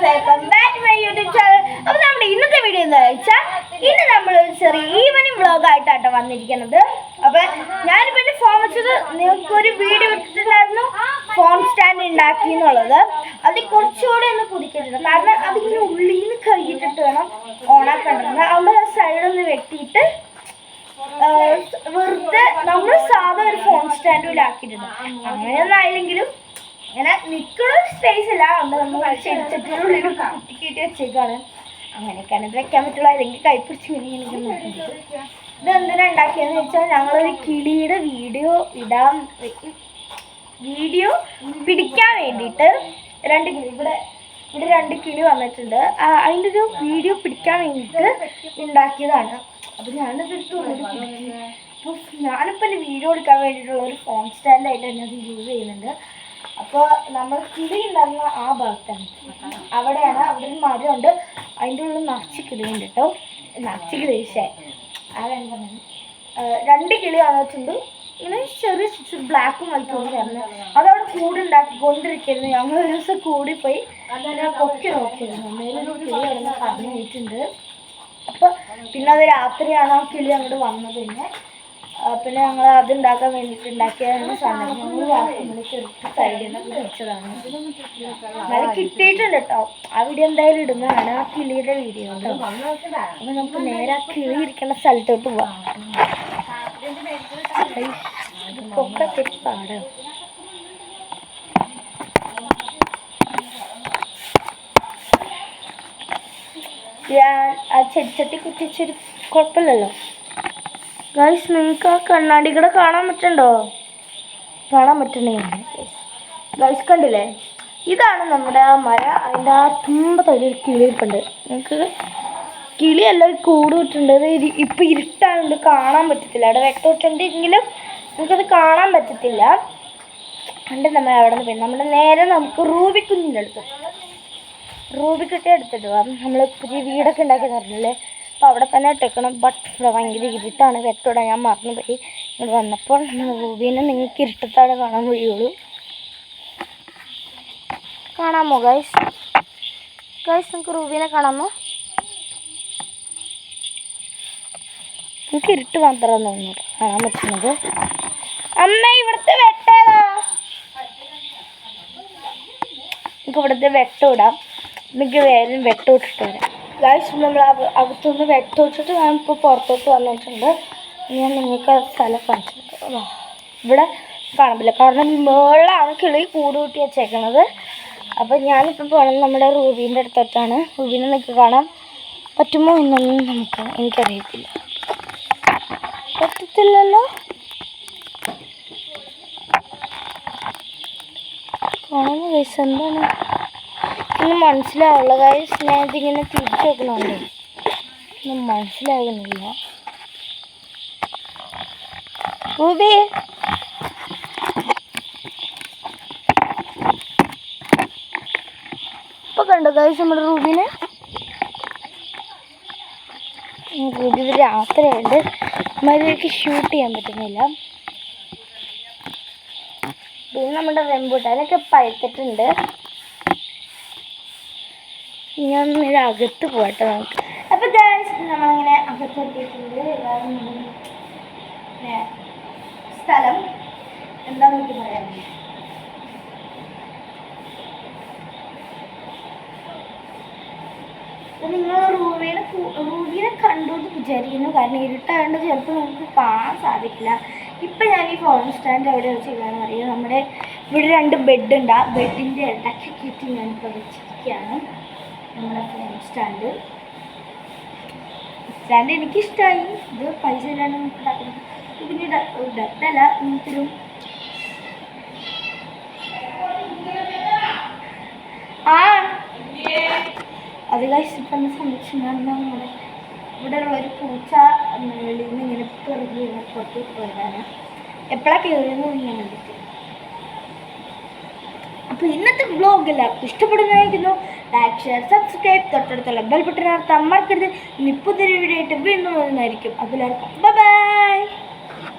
Welcome back to my YouTube channel. അപ്പോൾ നമ്മുടെ ഇന്നത്തെ വീഡിയോ എന്താണെന്ന് വെച്ചാൽ ഇന്ന് നമ്മൾ ഒരു ചെറിയ ഈവനിങ് വ്ളോഗായിട്ടാണ് വന്നിരിക്കുന്നത്. അപ്പോൾ ഞാനിപ്പോൾ എൻ്റെ ഫോൺ വെച്ചത് നിങ്ങൾക്കൊരു വീഡിയോ ഇട്ടിട്ടുണ്ടായിരുന്നു, ഫോൺ സ്റ്റാൻഡ് ഉണ്ടാക്കി എന്നുള്ളത്. അത് കുറച്ചുകൂടി ഒന്ന് പുതുക്കിയിട്ടുണ്ട്, കാരണം അതിങ്ങനെ ഉള്ളിൽ നിന്ന് കഴുകിയിട്ടിട്ട് വേണം ഓണാക്കേണ്ടത്. അവിടെ സൈഡൊന്ന് വെട്ടിയിട്ട് വെറുതെ നമ്മൾ സാധാ ഒരു ഫോൺ സ്റ്റാൻഡിലാക്കിയിട്ടുണ്ട്. അങ്ങനെയൊന്നും ആയില്ലെങ്കിലും അങ്ങനെ നിൽക്കുന്ന സ്പേസ് ഇല്ല, അതുകൊണ്ട് നമ്മൾ ചെടിച്ചട്ടിനുള്ളിൽ കുട്ടിക്കിട്ട് വെച്ചേക്കാണ്. അങ്ങനെയൊക്കെയാണ് ഇത് വെക്കാൻ പറ്റുള്ളൂ, അല്ലെങ്കിൽ കൈപ്പിടിച്ച് ഇങ്ങനെ നോക്കുന്നത്. ഇത് എന്തിനാ ഉണ്ടാക്കിയെന്ന് വെച്ചാൽ ഞങ്ങളൊരു കിളിയുടെ വീഡിയോ പിടിക്കാൻ വേണ്ടിയിട്ട് ഇവിടെ രണ്ട് കിളി വന്നിട്ടുണ്ട്. അതിൻ്റെ ഒരു വീഡിയോ പിടിക്കാൻ വേണ്ടിയിട്ട് ഉണ്ടാക്കിയതാണ്. അപ്പോൾ ഞാനതെടുത്ത് അപ്പോൾ ഞാനിപ്പോൾ എൻ്റെ വീഡിയോ എടുക്കാൻ വേണ്ടിയിട്ടുള്ള ഒരു ഫോൺ സ്റ്റാൻഡായിട്ട് തന്നെ അത് യൂസ് ചെയ്യുന്നുണ്ട്. അപ്പോൾ നമ്മൾ കിളി ഉണ്ടാകുന്ന ആ ഭാഗത്താണ്, അവിടെ ഒരു മരമുണ്ട്, അതിൻ്റെ ഉള്ളിൽ നിറച്ച് കിളിയുണ്ട് കേട്ടോ. നിറച്ച് കിളി രണ്ട് കിളി വന്നിട്ടുണ്ട്. ഇങ്ങനെ ചെറിയ ബ്ലാക്കും വൈറ്റും ഒക്കെ ആയിരുന്നു. അതവിടെ കൂടുണ്ടാക്കിക്കൊണ്ടിരിക്കുന്നു. ഞങ്ങൾ ഒരു ദിവസം കൂടിപ്പോയി അതിനെ പൊക്കി നോക്കിയിരുന്നു. മേലൊരു കിളി കിടന്ന് പറഞ്ഞു പോയിട്ടുണ്ട്. അപ്പോൾ പിന്നെ അത് രാത്രിയാണ് ആ കിളി അങ്ങോട്ട് വന്നത്. പിന്നെ ഞങ്ങൾ അത് ഉണ്ടാക്കാൻ വേണ്ടിയിട്ട് ഉണ്ടാക്കിയതാണ് സാധനം. ഞങ്ങൾ വാക്കുമ്പോൾ ചെറുത്ത് സൈഡിൽ നിന്ന് വെച്ചതാണ്. നല്ല കിട്ടിയിട്ടുണ്ട് കേട്ടോ. ആ വീഡിയോ എന്തായാലും ഇടുന്നതാണ്, ആ കിളിയുടെ വീഡിയോ കേട്ടോ. അപ്പോൾ നമുക്ക് നേരെ ആ കിളി ഇരിക്കുന്ന സ്ഥലത്തോട്ട് പോവാം. ഒക്കെ തെറ്റിപ്പാടാണ്. ആ ചെടിച്ചട്ടി കുത്തിച്ചൊരു കുഴപ്പമില്ലല്ലോ. ഗൈസ്, നിങ്ങൾക്ക് ആ കണ്ണാടി കൂടെ കാണാൻ പറ്റുന്നുണ്ടോ? കാണാൻ പറ്റണേ ഗൈസ്, കണ്ടില്ലേ? ഇതാണ് നമ്മുടെ ആ മര. അതിൻ്റെ ആ തുമ്പത്തൊരു കിളി ഇരിപ്പുണ്ട്. നിങ്ങൾക്ക് കിളിയല്ല, കൂട് വിട്ടിട്ടുണ്ട്. ഇപ്പം ഇരുട്ടായതുകൊണ്ട് കാണാൻ പറ്റത്തില്ല. അവിടെ വെട്ടോട്ടുണ്ടെങ്കിലും നമുക്കത് കാണാൻ പറ്റത്തില്ല. കണ്ട് നമ്മൾ അവിടെ നിന്ന് പോയി നമ്മുടെ നേരെ നമുക്ക് റൂബിക്കുഞ്ഞിൻ്റെ അടുത്ത് റൂബിക്കുട്ടി എടുത്തിട്ട് പോകാം. നമ്മൾ പുതിയ വീടൊക്കെ ഉണ്ടാക്കി തരുന്നില്ലേ, അപ്പോൾ അവിടെ തന്നെ ഇട്ടേക്കണം. ബട്ട് ഇവിടെ ഭയങ്കര ഇരുട്ടാണ്, വെട്ടോടെ ഞാൻ മറന്നുപോയി. ഇങ്ങോട്ട് വന്നപ്പോൾ റൂബീനെ നിങ്ങൾക്ക് ഇരുട്ടത്താണ് കാണാൻ കഴിയുള്ളൂ. കാണാമോ ഗൈസ്? നിങ്ങൾക്ക് റൂബീനെ കാണാമോ? എനിക്ക് ഇരുട്ട് മാത്രമാണ് തോന്നുന്നത് കാണാൻ പറ്റുന്നത്. അമ്മ, ഇവിടുത്തെ വെട്ടേതാ? നമുക്ക് ഇവിടുത്തെ വെട്ടം ഇടാം. എനിക്ക് വേഗം വെട്ടം ഇട്ടിട്ട് വരാം. ഗൈസ്, നമ്മൾ അകത്തുനിന്ന് വെട്ടോട്ടിട്ട് ഞാനിപ്പോൾ പുറത്തോട്ട് വന്നിട്ടുണ്ട്. ഞാൻ നിങ്ങൾക്ക് ആ സ്ഥലം കാണിച്ചു. ഇവിടെ കാണത്തില്ല, കാരണം മുകളിലാണ് കിളി കൂട് കൂട്ടി വെച്ചേക്കണത്. അപ്പോൾ ഞാനിപ്പോൾ പോകണം നമ്മുടെ റൂബീൻ്റെ അടുത്തോട്ടാണ്. റൂബീനെ നിങ്ങൾക്ക് കാണാൻ പറ്റുമോ എന്നൊന്നും എനിക്കറിയത്തില്ല. പറ്റത്തില്ലല്ലോ. കാണുന്നു ഗൈസ്, എന്താണ് ഒന്നും മനസ്സിലാവുള്ള ഗൈസ്. ഞാനിതിങ്ങനെ തിരിച്ചു വെക്കണുണ്ട്, ഒന്നും മനസ്സിലാകുന്നില്ല. റൂബി, ഇപ്പൊ കണ്ടോ ഗൈസ് നമ്മുടെ റൂബിനെ? റൂബി രാത്രിയായിട്ട് മര്യാദയ്ക്ക് ഷൂട്ട് ചെയ്യാൻ പറ്റുന്നില്ല. പിന്നെ നമ്മുടെ റംബൂട്ടാനൊക്കെ പഴുത്തിട്ടുണ്ട്. ഞാൻ നേരെ അകത്ത് പോകട്ടെ നമുക്ക്. അപ്പോൾ ഗൈസ്, നമ്മളിങ്ങനെ അകത്തെത്തിയിട്ടുണ്ട്. സ്ഥലം എന്താണെന്ന് എനിക്ക് പറയാം. അപ്പോൾ നിങ്ങൾ റൂബീനെ കണ്ടോട്ട് വിചാരിക്കുന്നു, കാരണം ഇരുട്ടായതുകൊണ്ട് ചിലപ്പോൾ നമുക്ക് കാണാൻ സാധിക്കില്ല. ഇപ്പം ഞാൻ ഈ ഫോൺ സ്റ്റാൻഡ് എവിടെ വെച്ചില്ലാന്ന് അറിയാം. നമ്മുടെ ഇവിടെ രണ്ട് ബെഡുണ്ട്, ആ ബെഡിൻ്റെ ഇടയ്ക്ക് കിട്ടി ഞാനിപ്പോൾ വെച്ചിരിക്കുകയാണ് നമ്മുടെ ഫോൺ സ്റ്റാൻഡ്. എനിക്കിഷ്ടമായി. ഇത് പൈസ ഇല്ലാണ്ട് നമുക്ക് ഉണ്ടാക്കുന്നത്. പിന്നെ ഡെത്തല്ല, നമുക്കൊരു അത് ഗൈസ് ഇപ്പം സംരക്ഷിക്കുന്ന നമ്മുടെ ഇവിടെ ഉള്ളൊരു പൂച്ച മേളിൽ നിന്ന് ഇങ്ങനെ പെറുകി പുറത്തേക്ക് പോയതാണ്. എപ്പോഴാണ് കയറിയെന്ന് ഞാൻ കണ്ടിട്ട്. അപ്പോൾ ഇന്നത്തെ വ്ളോഗ് എല്ലാവർക്കും ഇഷ്ടപ്പെടുന്നതായിരിക്കുന്നു. ലൈക്ക്, ഷെയർ, സബ്സ്ക്രൈബ്, തൊട്ടടുത്തുള്ള ബെൽ ബട്ടൺ അമർത്തരുത്. ഇനി പുതിയൊരു വീഡിയോ ആയിട്ട് വീണ്ടും വരുന്നതായിരിക്കും. അപ്പോൾ എല്ലാവർക്കും ബൈ.